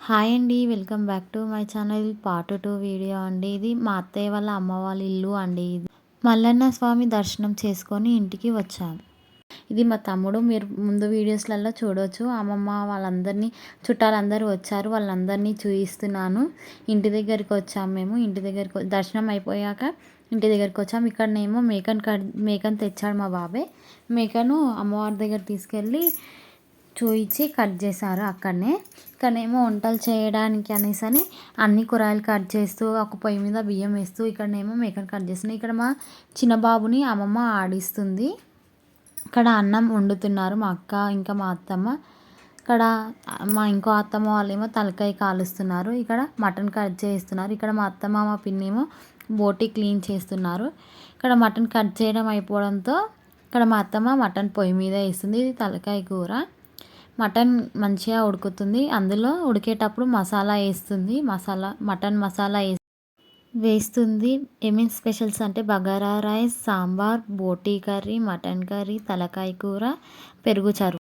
Hi అండి. Welcome back to my channel. Part 2 video అండి. ఇది మా అత్తయ్య వాళ్ళ అమ్మ వాళ్ళ ఇల్లు అండి. ఇది మల్లన్న స్వామి దర్శనం చేసుకొని ఇంటికి వచ్చాము. ఇది మా తమ్ముడు. మీరు ముందు వీడియోస్లలో చూడవచ్చు. అమ్మమ్మ వాళ్ళందరినీ చుట్టాలందరూ వచ్చారు. వాళ్ళందరినీ చూపిస్తున్నాను. ఇంటి దగ్గరికి వచ్చాము మేము. ఇంటి దగ్గరికి దర్శనం అయిపోయాక ఇంటి దగ్గరికి వచ్చాము. ఇక్కడనేమో మేకను తెచ్చాడు మా బాబాయ్. మేకను అమ్మవారి దగ్గర తీసుకెళ్ళి చూయించి కట్ చేశారు అక్కడనే. ఇక్కడనేమో వంటలు చేయడానికి అనేసి అని అన్ని కూరగాయలు కట్ చేస్తూ ఒక పొయ్యి మీద బియ్యం వేస్తూ ఇక్కడనేమో మేకను కట్ చేస్తుంది. ఇక్కడ మా చిన్న బాబుని అమ్మమ్మ ఆడిస్తుంది. ఇక్కడ అన్నం వండుతున్నారు మా అక్క ఇంకా మా అత్తమ్మ. ఇక్కడ మా ఇంకో అత్తమ్మ వాళ్ళేమో తలకాయ కాలుస్తున్నారు. ఇక్కడ మటన్ కట్ చేస్తున్నారు. ఇక్కడ మా అత్తమ్మ మా పిన్ని ఏమో బోటి క్లీన్ చేస్తున్నారు. ఇక్కడ మటన్ కట్ చేయడం అయిపోవడంతో ఇక్కడ మా అత్తమ్మ మటన్ పొయ్యి మీద వేస్తుంది. ఇది తలకాయ కూర. మటన్ మంచిగా ఉడుకుతుంది. అందులో ఉడికేటప్పుడు మసాలా వేస్తుంది. మటన్ మసాలా వేస్తుంది. ఏమేమి స్పెషల్స్ అంటే bagara rice, sambar, boti curry, mutton curry, తలకాయ కూర, పెరుగు చారు.